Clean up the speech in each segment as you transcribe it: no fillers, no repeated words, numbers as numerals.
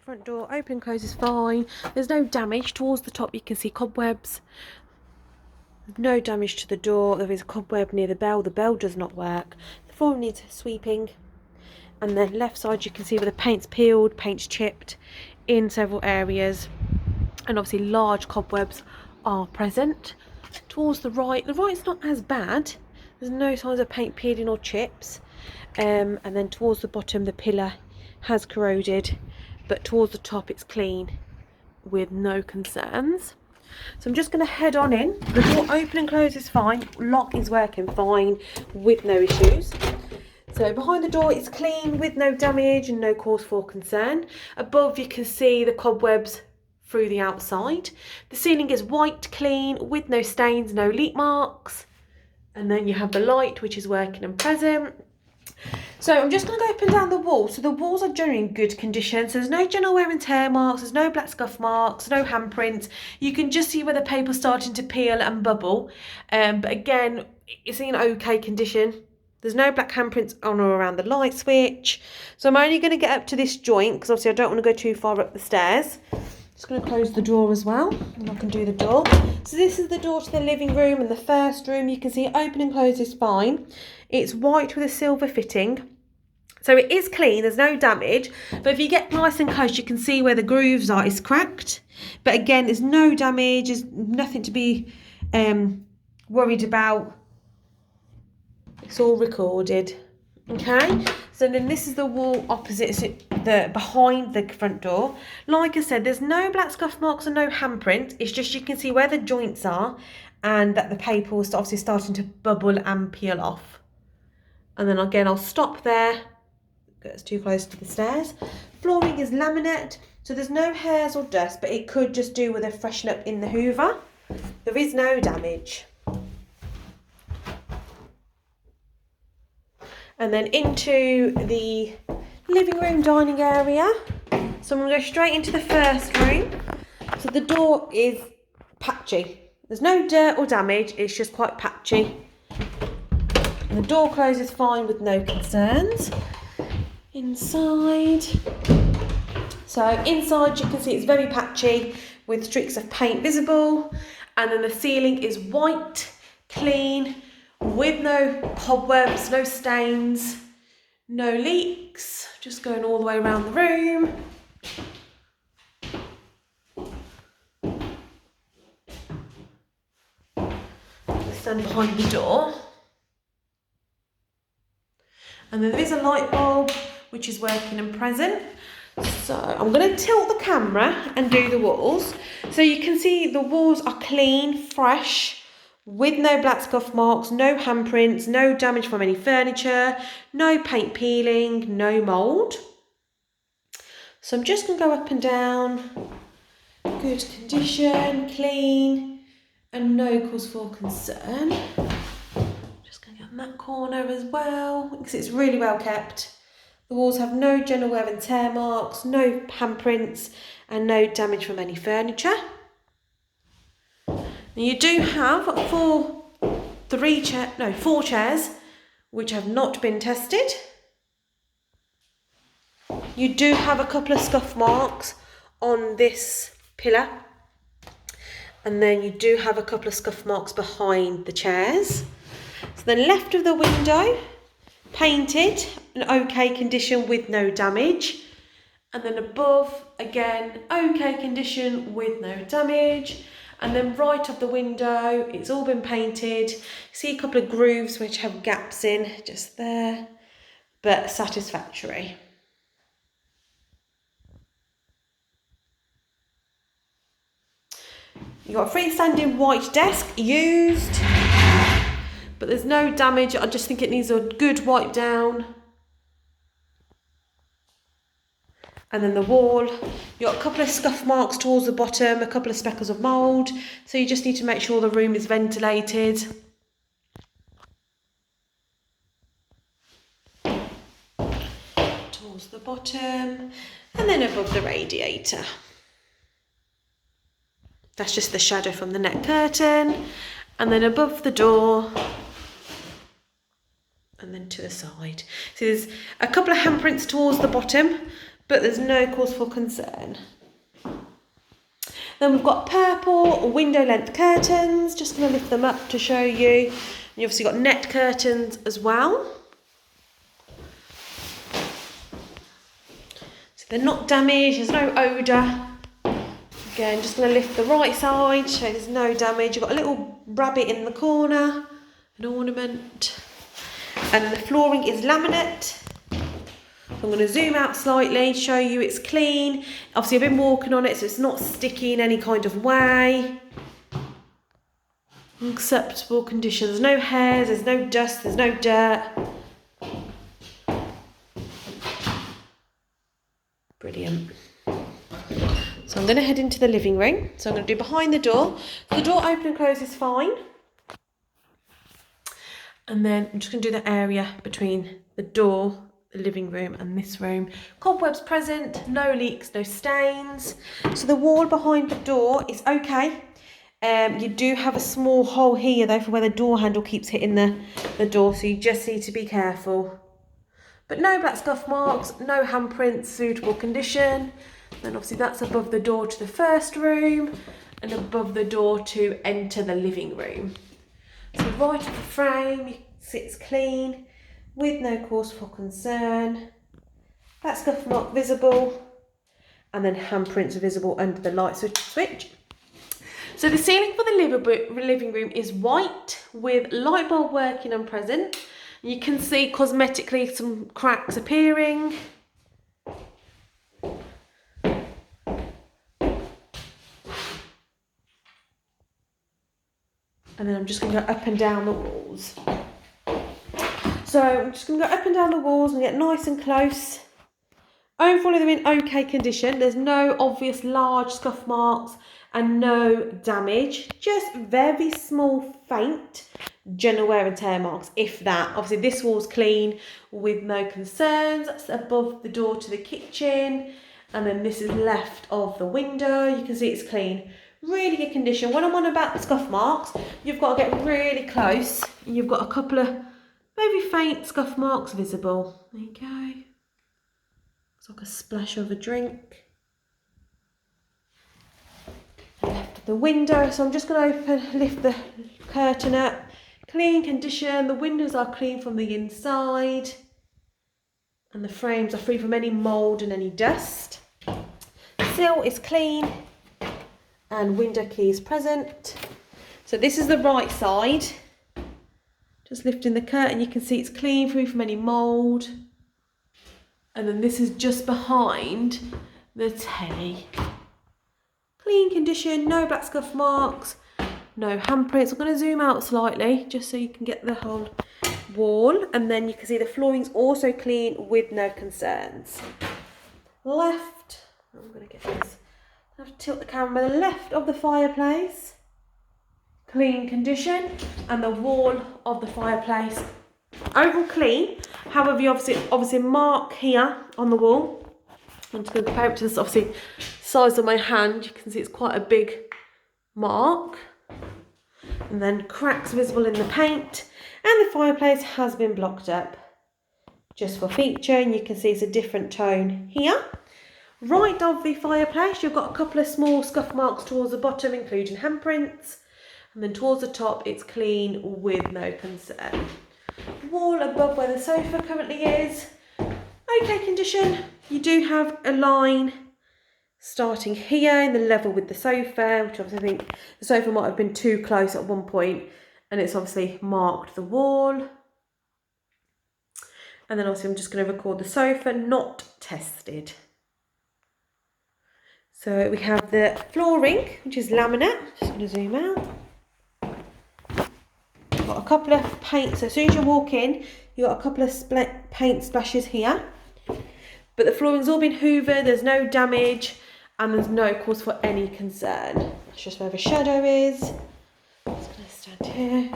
front door, open and close is fine. There's no damage. Towards the top you can see cobwebs. No damage to the door. There is a cobweb near the bell. The bell does not work. The floor needs sweeping. And then left side you can see where the paint's peeled, paint's chipped in several areas. And obviously large cobwebs are present. Towards the right's not as bad. There's no signs of paint peeling or chips. And then towards the bottom the pillar has corroded, but towards the top it's clean with no concerns. So I'm just going to head on in. The door open and close is fine. Lock is working fine with no issues. So behind the door it's clean with no damage and no cause for concern. Above you can see the cobwebs through the outside. The ceiling is white clean with no stains, no leak marks. And then you have the light which is working and present. So I'm just going to go up and down the wall. So the walls are generally in good condition. So there's no general wear and tear marks, there's no black scuff marks, no handprints. You can just see where the paper's starting to peel and bubble. But again, it's in okay condition. There's no black handprints on or around the light switch. So I'm only going to get up to this joint because obviously I don't want to go too far up the stairs. Just going to close the door as well, and I can do the door. So this is the door to the living room and the first room. You can see open and close is fine. It's white with a silver fitting. So it is clean, there's no damage. But if you get nice and close, you can see where the grooves are. It's cracked. But again, there's no damage. There's nothing to be worried about. It's all recorded. Okay, so then this is the wall opposite, behind the front door. Like I said, there's no black scuff marks and no handprint. It's just you can see where the joints are and that the paper was obviously starting to bubble and peel off. And then again, I'll stop there. It's too close to the stairs. Flooring is laminate, so there's no hairs or dust, but it could just do with a freshen up in the hoover. There is no damage. And then into the living room dining area. So I'm going to go straight into the first room. So the door is patchy. There's no dirt or damage, it's just quite patchy. And the door closes fine with no concerns. Inside. So inside you can see it's very patchy with streaks of paint visible. And then the ceiling is white, clean, with no cobwebs, no stains, no leaks. Just going all the way around the room. Stand behind the door. And then there is a light bulb which is working and present. So I'm going to tilt the camera and do the walls. So you can see the walls are clean, fresh, with no black scuff marks, no handprints, no damage from any furniture, no paint peeling, no mould. So I'm just going to go up and down. Good condition, clean, and no cause for concern. Just going to get in that corner as well, because it's really well kept. The walls have no general wear and tear marks, no handprints, and no damage from any furniture. You do have four chairs which have not been tested. You do have a couple of scuff marks on this pillar, and then you do have a couple of scuff marks behind the chairs. So then left of the window, painted, in okay condition with no damage. And then above, again, okay condition with no damage. And then right of the window, it's all been painted. See a couple of grooves which have gaps in, just there, but satisfactory. You've got a freestanding white desk used, but there's no damage. I just think it needs a good wipe down. And then the wall, you've got a couple of scuff marks towards the bottom, a couple of speckles of mould. So you just need to make sure the room is ventilated. Towards the bottom, and then above the radiator. That's just the shadow from the net curtain. And then above the door, and then to the side. So there's a couple of handprints towards the bottom, but there's no cause for concern. Then we've got purple window length curtains. Just going to lift them up to show you. You obviously got net curtains as well. So they're not damaged, there's no odour. Again, just going to lift the right side, so there's no damage. You've got a little rabbit in the corner, an ornament. And then the flooring is laminate. I'm going to zoom out slightly, show you it's clean. Obviously I've been walking on it, so it's not sticky in any kind of way. Acceptable condition. There's no hairs, there's no dust, there's no dirt. Brilliant. So I'm going to head into the living room. So I'm going to do behind the door. The door open and close is fine. And then I'm just going to do the area between the door, the living room and this room. Cobwebs present, no leaks, no stains. So the wall behind the door is okay. You do have a small hole here though for where the door handle keeps hitting the door, so you just need to be careful. But no black scuff marks, no handprints, suitable condition. Then obviously that's above the door to the first room and above the door to enter the living room. So right at the frame, you can see it's clean with no cause for concern. Black scuff mark visible and then handprints visible under the light switch. So the ceiling for the living room is white with light bulb working and present. You can see cosmetically some cracks appearing. And then I'm just going to go up and down the walls. So I'm just going to go up and down the walls and get nice and close. Overall they're in okay condition. There's no obvious large scuff marks and no damage. Just very small, faint general wear and tear marks, if that. Obviously this wall's clean with no concerns. That's above the door to the kitchen. And then this is left of the window. You can see it's clean. Really good condition. When I'm on about the scuff marks, you've got to get really close. And you've got a couple of very faint scuff marks visible. There you go. It's like a splash of a drink. Left of the window, so I'm just going to lift the curtain up. Clean condition. The windows are clean from the inside. And the frames are free from any mould and any dust. Sill is clean. And window keys present. So this is the right side. Just lifting the curtain, you can see it's clean, free from any mould. And then this is just behind the telly. Clean condition, no black scuff marks, no handprints. I'm going to zoom out slightly just so you can get the whole wall. And then you can see the flooring's also clean with no concerns. Left, I'm going to get this. I have to tilt the camera. The left of the fireplace, clean condition, and the wall of the fireplace, overall clean. However, you obviously mark here on the wall. I'm just going to compare it to this obviously size of my hand. You can see it's quite a big mark, and then cracks visible in the paint, and the fireplace has been blocked up just for feature, and you can see it's a different tone here. Right of the fireplace, you've got a couple of small scuff marks towards the bottom, including handprints. And then towards the top, it's clean with no concern. Wall above where the sofa currently is, okay condition. You do have a line starting here in the level with the sofa, which obviously I think the sofa might have been too close at one point. And it's obviously marked the wall. And then obviously I'm just going to record the sofa, not tested. So we have the flooring, which is laminate. Just going to zoom out. Got a couple of paints. So as soon as you walk in, you've got a couple of paint splashes here. But the flooring's all been hoovered, there's no damage, and there's no cause for any concern. That's just where the shadow is. I'm just going to stand here.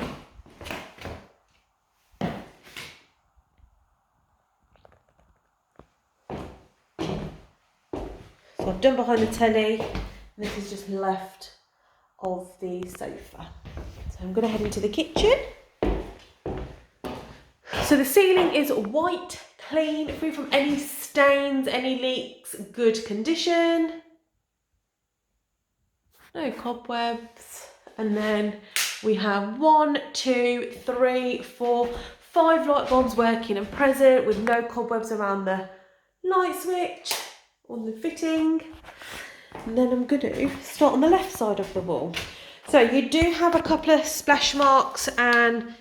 So I've done behind the telly, and this is just left of the sofa. So I'm going to head into the kitchen. So the ceiling is white, clean, free from any stains, any leaks, good condition. No cobwebs. And then we have 1, 2, 3, 4, 5 light bulbs working and present with no cobwebs around the light switch on the fitting. And then I'm going to start on the left side of the wall. So you do have a couple of splash marks and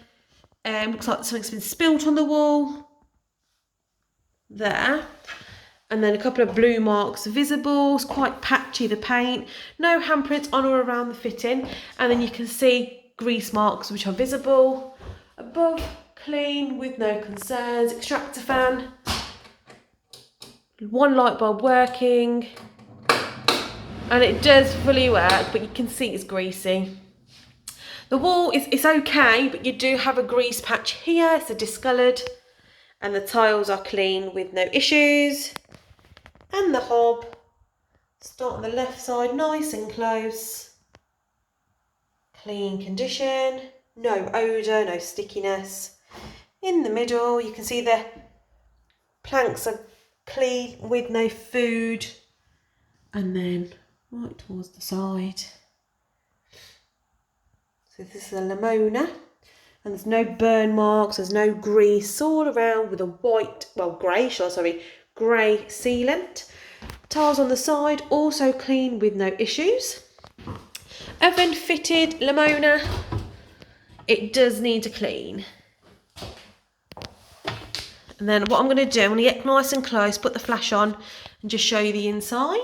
looks like something's been spilt on the wall there. And then a couple of blue marks visible. It's quite patchy, the paint. No handprints on or around the fitting. And then you can see grease marks which are visible. Above, clean with no concerns. Extractor fan. 1 light bulb working. And it does fully work, but you can see it's greasy. The wall it's okay, but you do have a grease patch here. It's a discoloured. And the tiles are clean with no issues. And the hob, start on the left side, nice and close. Clean condition, no odour, no stickiness. In the middle, you can see the planks are clean with no food. And then right towards the side. So this is a Lamona. And there's no burn marks, there's no grease, all around with a white, well grey sealant. Tiles on the side, also clean with no issues. Oven fitted Lamona. It does need to clean. And then what I'm going to do, I'm going to get nice and close, put the flash on and just show you the inside.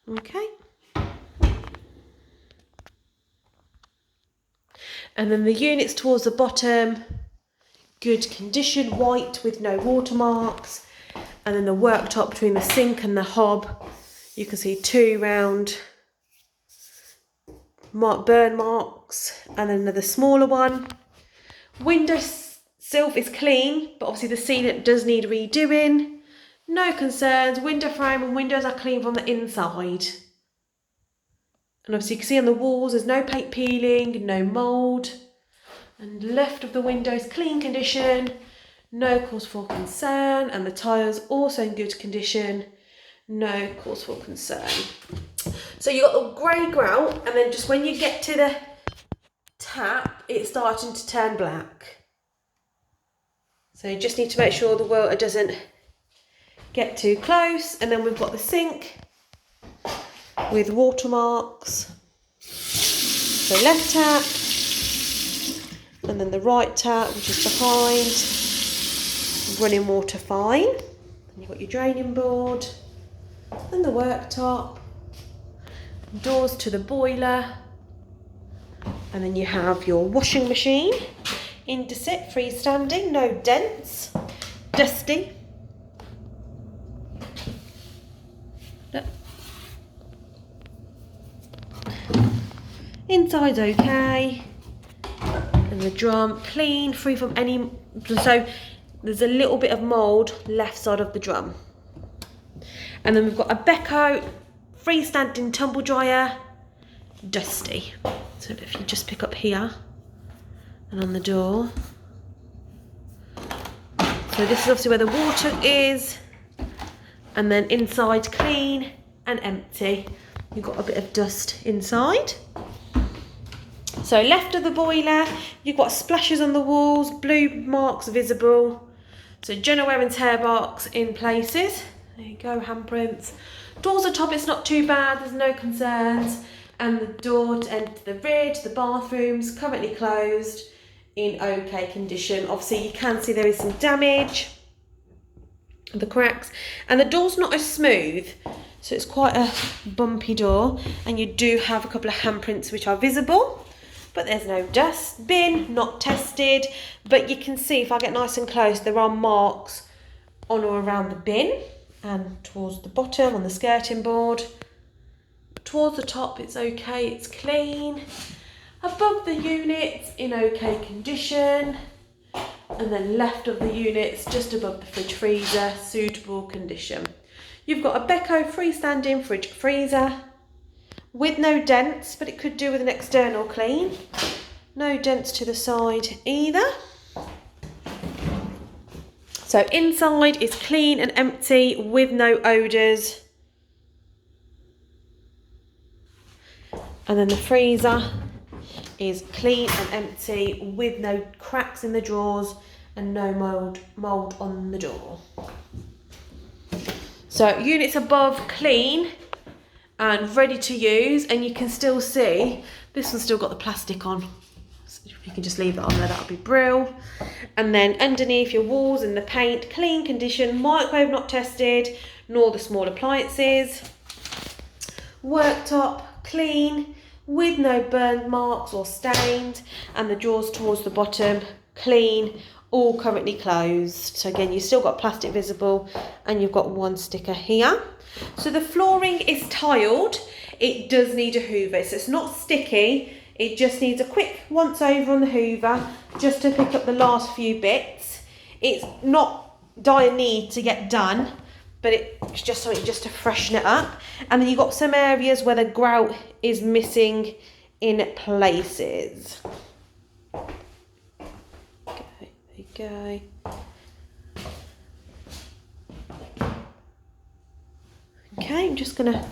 Okay. And then the units towards the bottom, good condition, white with no watermarks. And then the worktop between the sink and the hob, you can see 2 round burn marks and then another smaller one. Window sill is clean, but obviously the sealant does need redoing. No concerns, window frame and windows are clean from the inside. And obviously you can see on the walls there's no paint peeling, no mould. And left of the windows clean condition, no cause for concern. And the tiles also in good condition, no cause for concern. So you've got the grey grout, and then just when you get to the tap, it's starting to turn black. So you just need to make sure the water doesn't get too close. And then we've got the sink with watermarks. So left tap, and then the right tap, which is behind, running water fine. And you've got your draining board, and the worktop, doors to the boiler, and then you have your washing machine, Indesit, freestanding, no dents, dusty. Look. Inside's okay, and the drum clean, free from any, so there's a little bit of mould left side of the drum. And then we've got a Beko freestanding tumble dryer, dusty. So if you just pick up here and on the door. So this is obviously where the water is, and then inside clean and empty. You've got a bit of dust inside. So left of the boiler, you've got splashes on the walls, blue marks visible. So general wear and tear marks in places. There you go, handprints. Doors at top, it's not too bad, there's no concerns. And the door to enter the rear to the bathrooms, currently closed, in okay condition. Obviously you can see there is some damage, the cracks, and the door's not as smooth, so it's quite a bumpy door, and you do have a couple of handprints which are visible, but there's no dust. Bin, not tested, but you can see if I get nice and close, there are marks on or around the bin, and towards the bottom on the skirting board. Towards the top it's okay, it's clean. Above the units in okay condition. And then left of the units, just above the fridge freezer, suitable condition. You've got a Beko freestanding fridge freezer with no dents, but it could do with an external clean. No dents to the side either. So inside is clean and empty with no odours. And then the freezer is clean and empty with no cracks in the drawers and no mould on the door. So units above clean and ready to use, and you can still see this one's still got the plastic on. So if you can just leave that on there, that would be brilliant. And then underneath your walls and the paint, clean condition, microwave not tested, nor the small appliances. Worktop clean with no burn marks or stained, and the drawers towards the bottom clean, all currently closed. So again, you've still got plastic visible and you've got one sticker here. So the flooring is tiled. It does need a hoover, so it's not sticky. It just needs a quick once over on the hoover just to pick up the last few bits. It's not dire need to get done, but it's just something just to freshen it up. And then you've got some areas where the grout is missing in places. Okay, there you go. Okay, I'm just gonna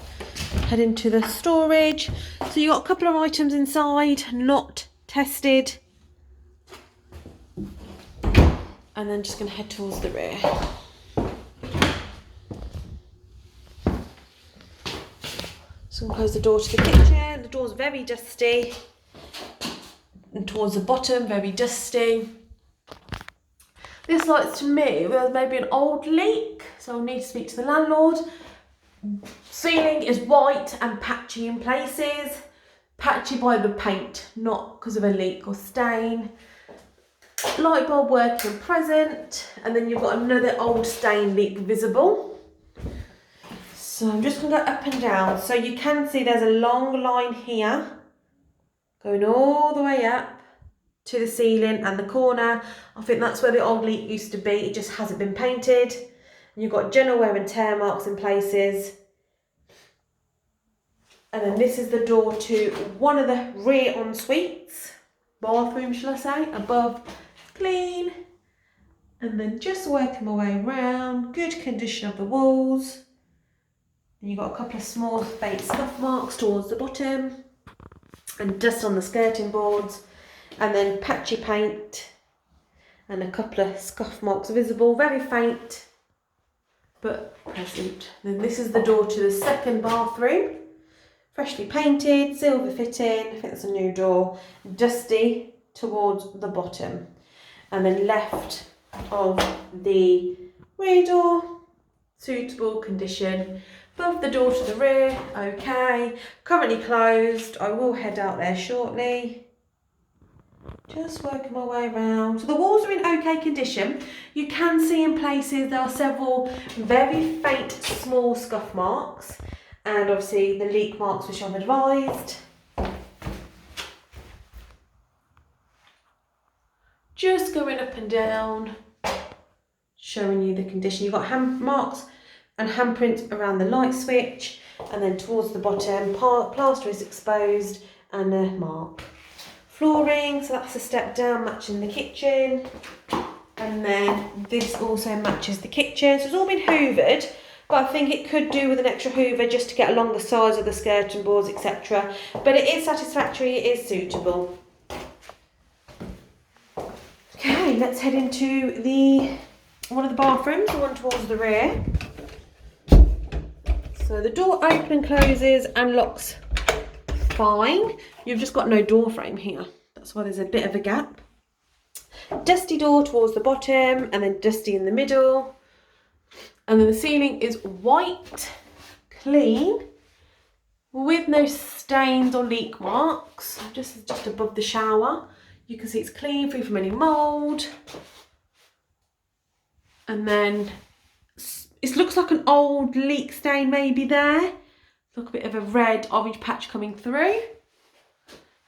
head into the storage. So you've got a couple of items inside, not tested. And then just gonna head towards the rear. So I'm gonna close the door to the kitchen. The door's very dusty. And towards the bottom, very dusty. This looks to me, there's maybe an old leak, so I'll need to speak to the landlord. Ceiling is white and patchy in places. Patchy by the paint, not because of a leak or stain. Light bulb working present, and then you've got another old stain leak visible. So I'm just going to go up and down. So you can see there's a long line here going all the way up to the ceiling and the corner. I think that's where the old leak used to be. It just hasn't been painted. And you've got general wear and tear marks in places. And then this is the door to one of the rear en-suites. Bathroom, shall I say, above, clean. And then just working my way around, good condition of the walls. And you've got a couple of small fake scuff marks towards the bottom. And dust on the skirting boards. And then patchy paint. And a couple of scuff marks visible, very faint, but present. Then this is the door to the second bathroom. Freshly painted, silver fitting, I think that's a new door. Dusty towards the bottom. And then left of the rear door, suitable condition. Above the door to the rear, okay. Currently closed, I will head out there shortly. Just working my way around. So the walls are in okay condition. You can see in places there are several very faint small scuff marks. And obviously the leak marks which I've advised. Just going up and down, showing you the condition. You've got hand marks and handprints around the light switch, and then towards the bottom, plaster is exposed and a mark. Flooring, so that's a step down, matching the kitchen. And then this also matches the kitchen. So it's all been hoovered, but I think it could do with an extra hoover just to get along the sides of the skirting boards, etc. But it is satisfactory, it is suitable. Okay, let's head into one of the bathrooms, the one towards the rear. So the door opens and closes and locks fine. You've just got no door frame here. That's why there's a bit of a gap. Dusty door towards the bottom and then dusty in the middle. And then the ceiling is white, clean, with no stains or leak marks. Just above the shower. You can see it's clean, free from any mould. And then it looks like an old leak stain maybe there. Look, a bit of a red orange patch coming through.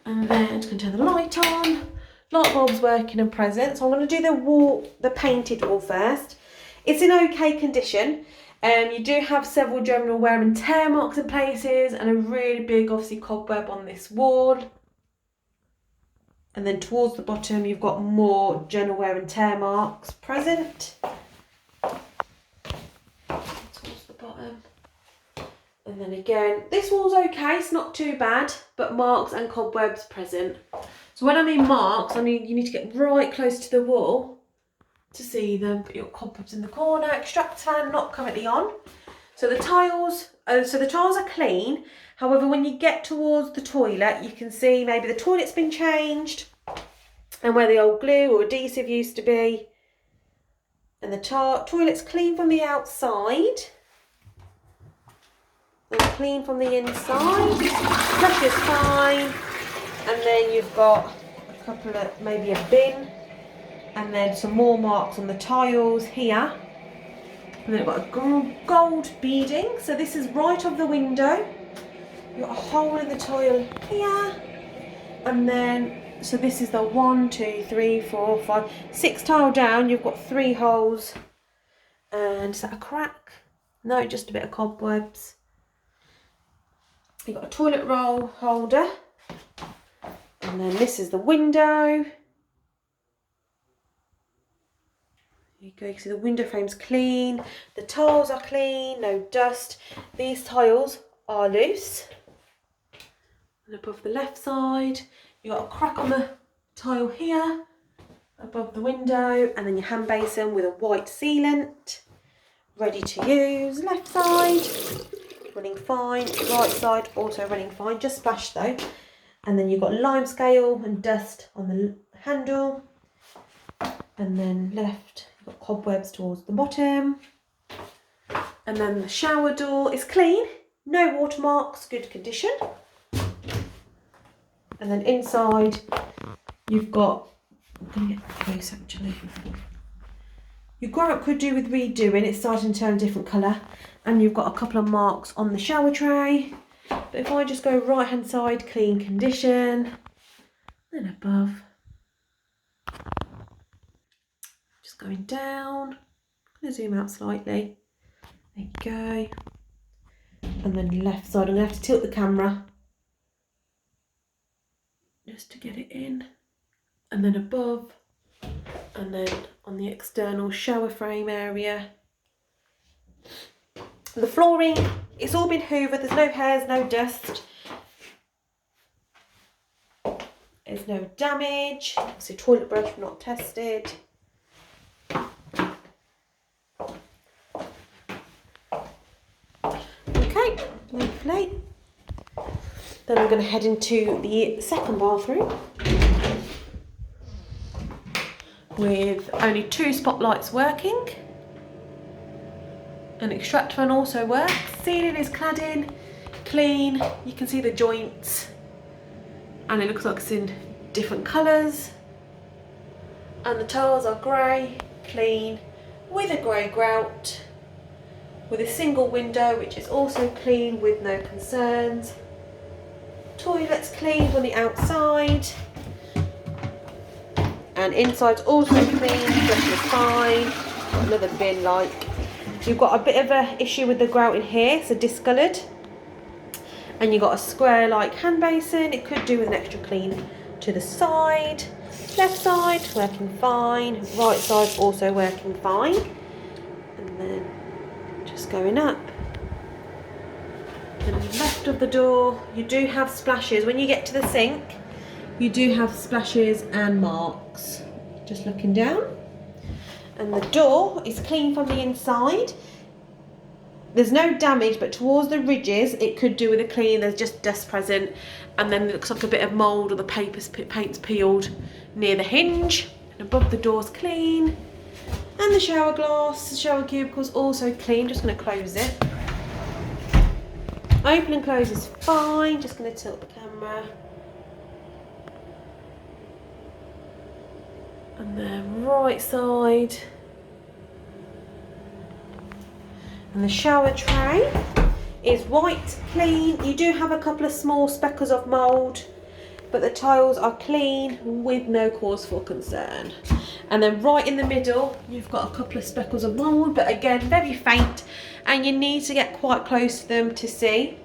And then I'm just going to turn the light on. light bulbs working and present. So I'm going to do the painted wall first. It's in okay condition. You do have several general wear and tear marks in places and a really big, obviously, cobweb on this wall. And then towards the bottom, you've got more general wear and tear marks present. Towards the bottom. And then again, this wall's okay, it's not too bad, but marks and cobwebs present. So when I mean marks, you need to get right close to the wall to see them. Put your cobwebs in the corner. Extractor fan not currently on. So the tiles are clean. However, when you get towards the toilet, you can see maybe the toilet's been changed and where the old glue or adhesive used to be. And the toilet's clean from the outside. And clean from the inside. Flush is fine. And then you've got a couple of, maybe a bin. And then some more marks on the tiles here. And then we've got a gold beading. So this is right of the window. You've got a hole in the tile here. And then, so this is the 1, 2, 3, 4, 5, 6 tile down. You've got 3 holes. And is that a crack? No, just a bit of cobwebs. You've got a toilet roll holder. And then this is the window. There you go, you can see the window frame's clean. The tiles are clean, no dust. These tiles are loose. And above the left side, you've got a crack on the tile here, above the window, and then your hand basin with a white sealant. Ready to use. Left side, running fine. Right side, also running fine, just splashed though. And then you've got lime scale and dust on the handle. And then left, you've got cobwebs towards the bottom. And then the shower door is clean, no watermarks, good condition. And then inside, you've got, I'm going to get close actually. Your grout could do with redoing, it's starting to turn a different colour. And you've got a couple of marks on the shower tray. But if I just go right hand side, clean condition. Then above. Just going down. I'm going to zoom out slightly. There you go. And then left side, I'm going to have to tilt the camera just to get it in. And then above. And then on the external shower frame area. The flooring, it's all been hoovered, there's no hairs, no dust. There's no damage. Obviously toilet brush not tested. Okay, lovely. Then I'm going to head into the second bathroom with only 2 spotlights working. An extractor fan also works. Ceiling is cladding, clean. You can see the joints, and it looks like it's in different colours. And the tiles are grey, clean, with a grey grout, with a single window which is also clean with no concerns. Toilet's clean on the outside, and inside's also clean, flush is fine. Got another bin like. You've got a bit of an issue with the grout in here, so discoloured. And you've got a square like hand basin. It could do with an extra clean to the side. Left side working fine. Right side also working fine. And then just going up. And left of the door, you do have splashes. When you get to the sink, you do have splashes and marks. Just looking down. And the door is clean from the inside. There's no damage, but towards the ridges, it could do with a clean. There's just dust present. And then it looks like a bit of mould or the paint's peeled near the hinge. And above the door's clean. And the shower glass, the shower cubicle's also clean. Just going to close it. Open and close is fine. Just going to tilt the camera. And then right side. And the shower tray is white, clean. You do have a couple of small speckles of mould but the tiles are clean with no cause for concern. And then right in the middle, you've got a couple of speckles of mould, but again, very faint, and you need to get quite close to them to see.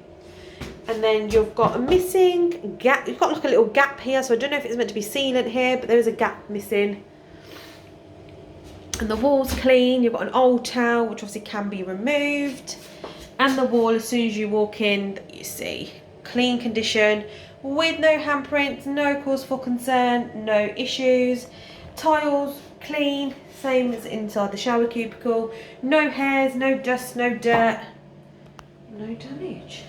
And then you've got a missing gap. You've got like a little gap here, so I don't know if it's meant to be sealant here, but there is a gap missing. And the wall's clean. You've got an old towel, which obviously can be removed. And the wall, as soon as you walk in, you see clean condition with no handprints, no cause for concern, no issues. Tiles clean, same as inside the shower cubicle. No hairs, no dust, no dirt, no damage.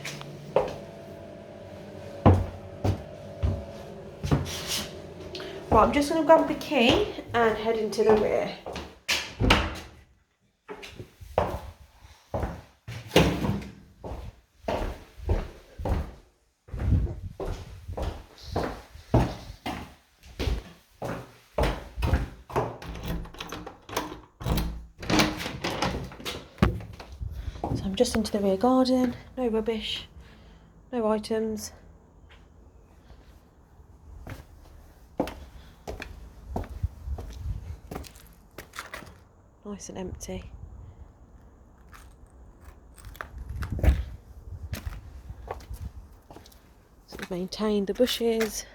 Right, I'm just going to grab the key and head into the rear. So I'm just into the rear garden, no rubbish, no items. Nice and empty. So we've maintained the bushes.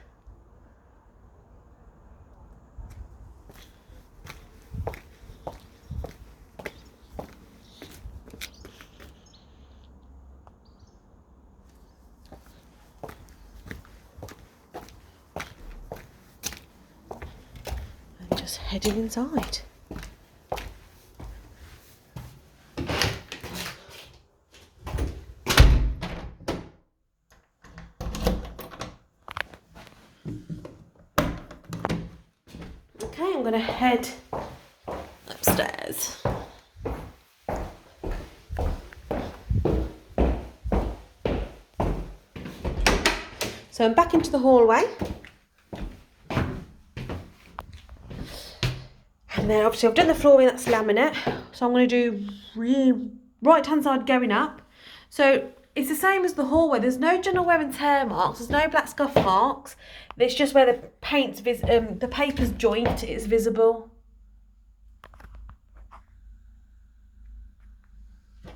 And just heading inside. Okay, I'm going to head upstairs. So I'm back into the hallway. And then obviously I've done the flooring, that's laminate. So I'm going to do right hand side going up. So it's the same as the hallway. There's no general wear and tear marks. There's no black scuff marks. It's just where the paint's the paper's joint is visible.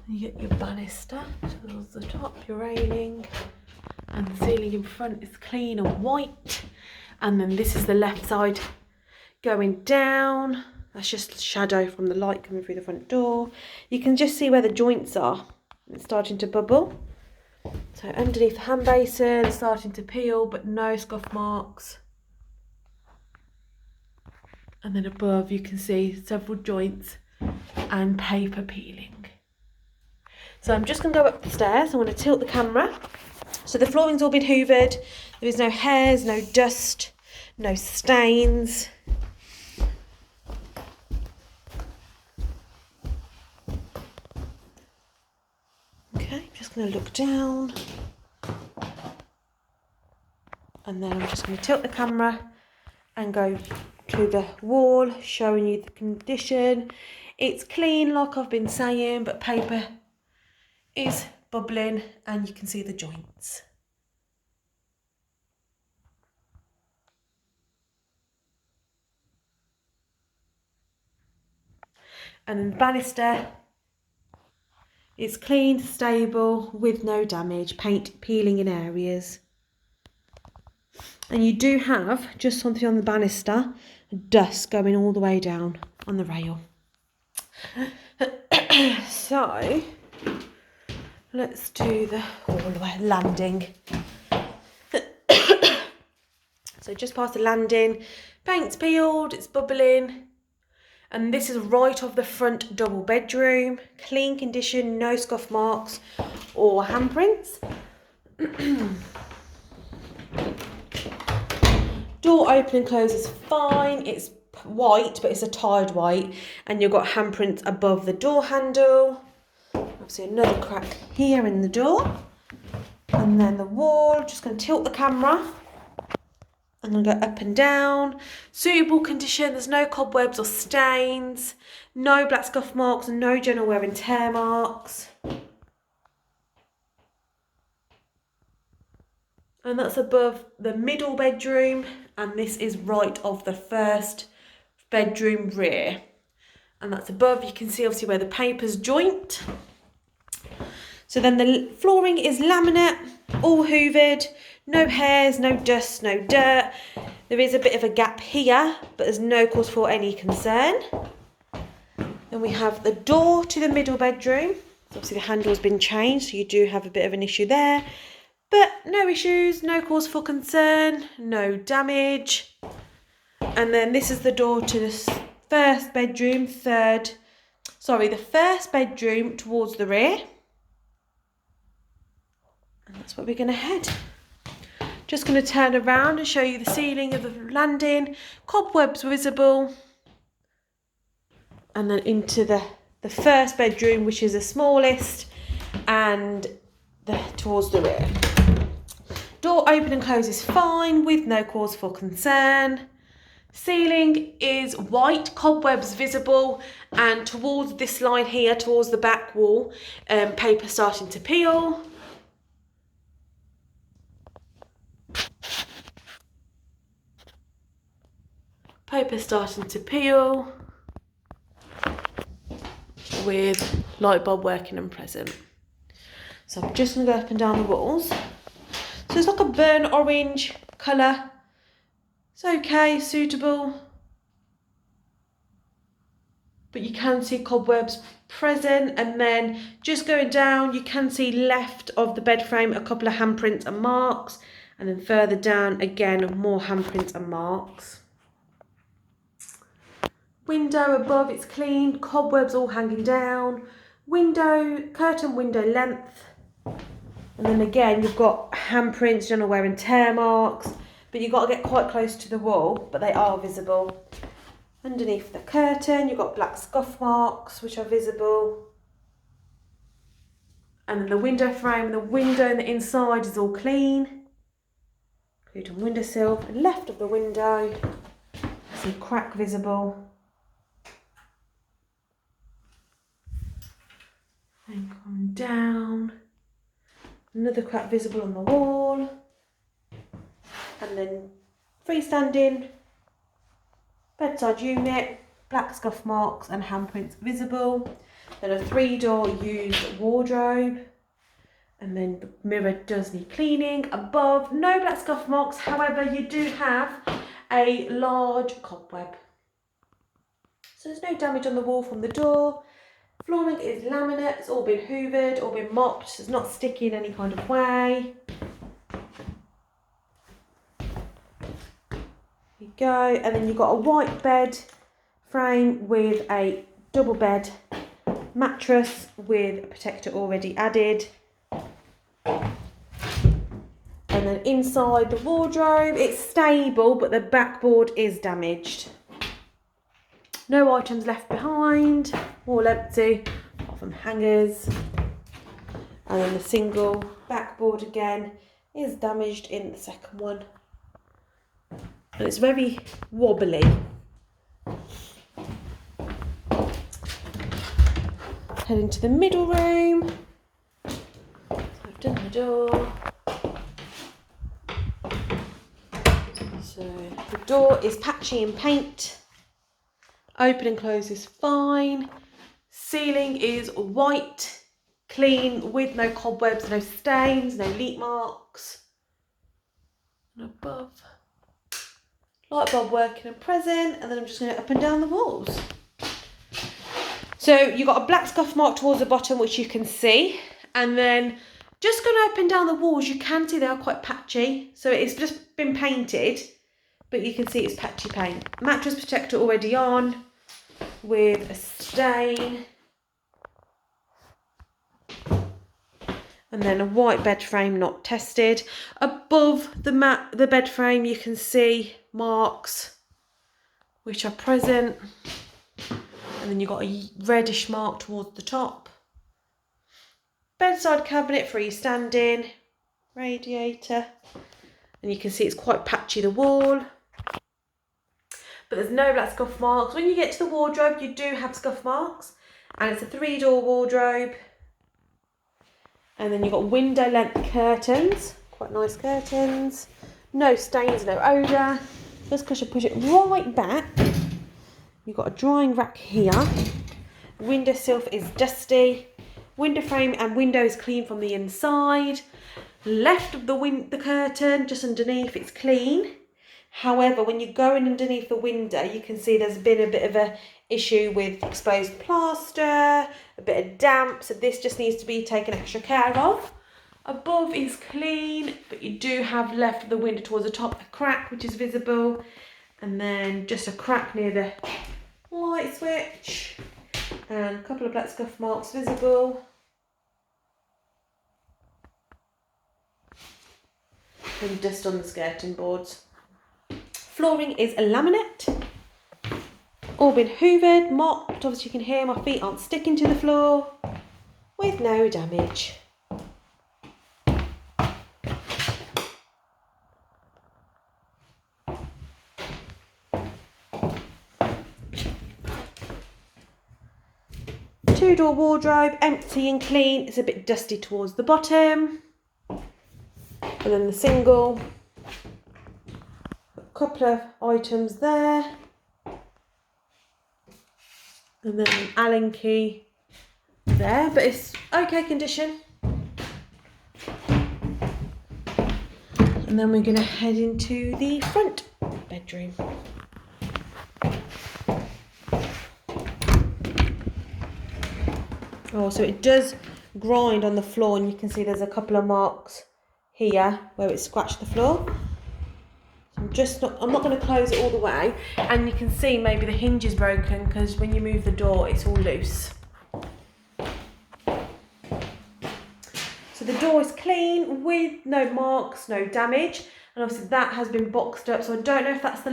You get your banister towards the top, your railing, and the ceiling in front is clean and white. And then this is the left side going down. That's just shadow from the light coming through the front door. You can just see where the joints are. It's starting to bubble. So underneath the hand basin, it's starting to peel, but no scuff marks. And then above you can see several joints and paper peeling. So I'm just going to go up the stairs. I'm going to tilt the camera. So the flooring's all been hoovered. There is no hairs, no dust, no stains. Okay, just going to look down. And then I'm just going to tilt the camera and go to the wall, showing you the condition. It's clean, like I've been saying, but paper is bubbling and you can see the joints. And then the banister is clean, stable, with no damage, paint peeling in areas. And you do have, just something on the banister, dust going all the way down on the rail. So, let's do the hallway landing. So just past the landing, paint's peeled, it's bubbling. And this is right off the front double bedroom. Clean condition, no scuff marks or handprints. Door open and close is fine. It's white, but it's a tiled white. And you've got handprints above the door handle. Obviously another crack here in the door. And then the wall, just going to tilt the camera. I'm going to go up and down. Suitable condition, there's no cobwebs or stains. No black scuff marks, no general wear and tear marks. And that's above the middle bedroom, and this is right of the first bedroom rear. And that's above, you can see obviously where the papers joint. So then the flooring is laminate, all hoovered, no hairs, no dust, no dirt. There is a bit of a gap here, but there's no cause for any concern. Then we have the door to the middle bedroom. So obviously the handle's been changed, so you do have a bit of an issue there. But no issues, no cause for concern, no damage. And then this is the door to the first bedroom, the first bedroom towards the rear. And that's where we're going to head. Just going to turn around and show you the ceiling of the landing. Cobwebs visible. And then into the first bedroom, which is the smallest, and towards the rear. Door open and closes fine with no cause for concern. Ceiling is white, cobwebs visible, and towards this line here, towards the back wall, paper starting to peel. Paper starting to peel with light bulb working and present. So I'm just going to go up and down the walls. So it's like a burnt orange colour. It's okay, suitable. But you can see cobwebs present, and then just going down you can see left of the bed frame a couple of handprints and marks, and then further down again more handprints and marks. Window above, it's clean, cobwebs all hanging down. Curtain window length. And then again, you've got handprints, general wear and tear marks, but you've got to get quite close to the wall, but they are visible. Underneath the curtain, you've got black scuff marks, which are visible. And then the window frame, the window on the inside is all clean. Including windowsill. And left of the window, some crack visible. And come down. Another crack visible on the wall. And then freestanding bedside unit, black scuff marks and handprints visible. Then a 3-door used wardrobe. And then the mirror does need cleaning. Above, no black scuff marks, however you do have a large cobweb. So there's no damage on the wall from the door. Flooring is laminate, it's all been hoovered, all been mopped, it's not sticky in any kind of way. There you go, and then you've got a white bed frame with a double bed mattress with a protector already added. And then inside the wardrobe, it's stable, but the backboard is damaged. No items left behind, all empty, apart from hangers. And then the single backboard again is damaged in the second one. And it's very wobbly. Head into the middle room. So I've done the door. So the door is patchy in paint. Open and close is fine. Ceiling is white, clean, with no cobwebs, no stains, no leak marks. And above, light bulb working and present. And then I'm just going to up and down the walls. So you've got a black scuff mark towards the bottom, which you can see. And then just going up and down the walls, you can see they are quite patchy. So it's just been painted, but you can see it's patchy paint. Mattress protector already on with a stain. And then a white bed frame not tested. Above the bed frame you can see marks which are present. And then you've got a reddish mark towards the top. Bedside cabinet freestanding. Radiator. And you can see it's quite patchy, the wall. But there's no black scuff marks. When you get to the wardrobe, you do have scuff marks. And it's a 3-door wardrobe. And then you've got window length curtains, Quite nice curtains. No stains, no odour. Just because you push it right back, you've got a drying rack here. Windowsill is dusty. Window frame and window is clean from the inside. Left of the curtain, just underneath, it's clean. However, when you're going underneath the window, you can see there's been a bit of a issue with exposed plaster, a bit of damp, so this just needs to be taken extra care of. Above is clean, but you do have left of the window towards the top a crack which is visible, and then just a crack near the light switch, and a couple of black scuff marks visible. And dust on the skirting boards. Flooring is a laminate. All been hoovered, mopped. Obviously you can hear my feet aren't sticking to the floor with no damage. Two-door wardrobe, empty and clean. It's a bit dusty towards the bottom. And then the single. A couple of items there. And then an Allen key there, but it's okay condition. And then we're going to head into the front bedroom. Oh, so it does grind on the floor, and you can see there's a couple of marks here where it scratched the floor. So I'm not going to close it all the way, and you can see maybe the hinge is broken because when you move the door it's all loose. So the door is clean with no marks, no damage, and obviously that has been boxed up, so I don't know if that's the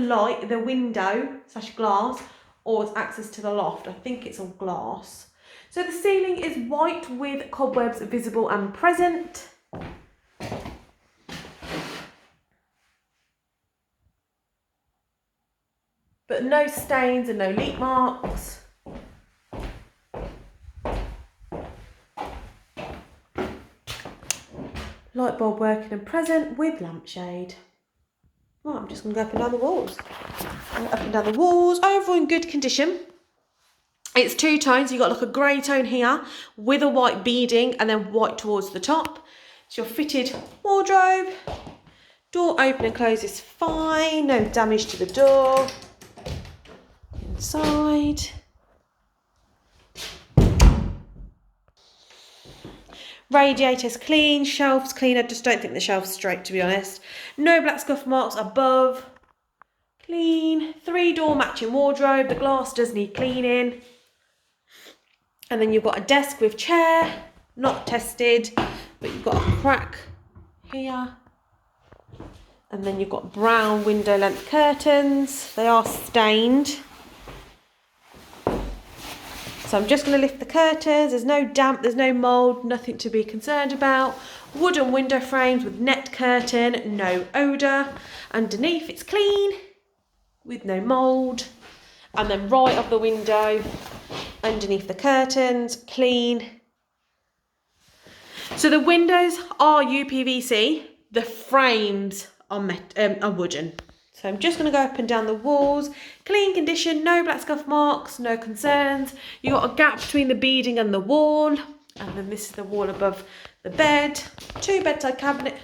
window / glass, or it's access to the loft. I think it's all glass. So the ceiling is white with cobwebs visible and present. But no stains and no leak marks. Light bulb working and present with lampshade. Right, I'm just going to go up and down the walls. Up and down the walls, overall in good condition. It's two tones, so you've got like a grey tone here with a white beading and then white towards the top. It's your fitted wardrobe. Door open and close is fine, no damage to the door. Inside. Radiator's clean, shelves clean. I just don't think the shelf's straight, to be honest. No black scuff marks above. Clean. 3-door matching wardrobe. The glass does need cleaning. And then you've got a desk with chair, not tested, but you've got a crack here. And then you've got brown window length curtains. They are stained. So I'm just going to lift the curtains. There's no damp, there's no mould, nothing to be concerned about. Wooden window frames with net curtain, no odour. Underneath it's clean with no mould. And then right of the window, underneath the curtains, clean. So the windows are UPVC, the frames are wooden. So I'm just going to go up and down the walls. Clean condition, no black scuff marks, no concerns. You've got a gap between the beading and the wall. And then this is the wall above the bed. 2 bedside cabinet.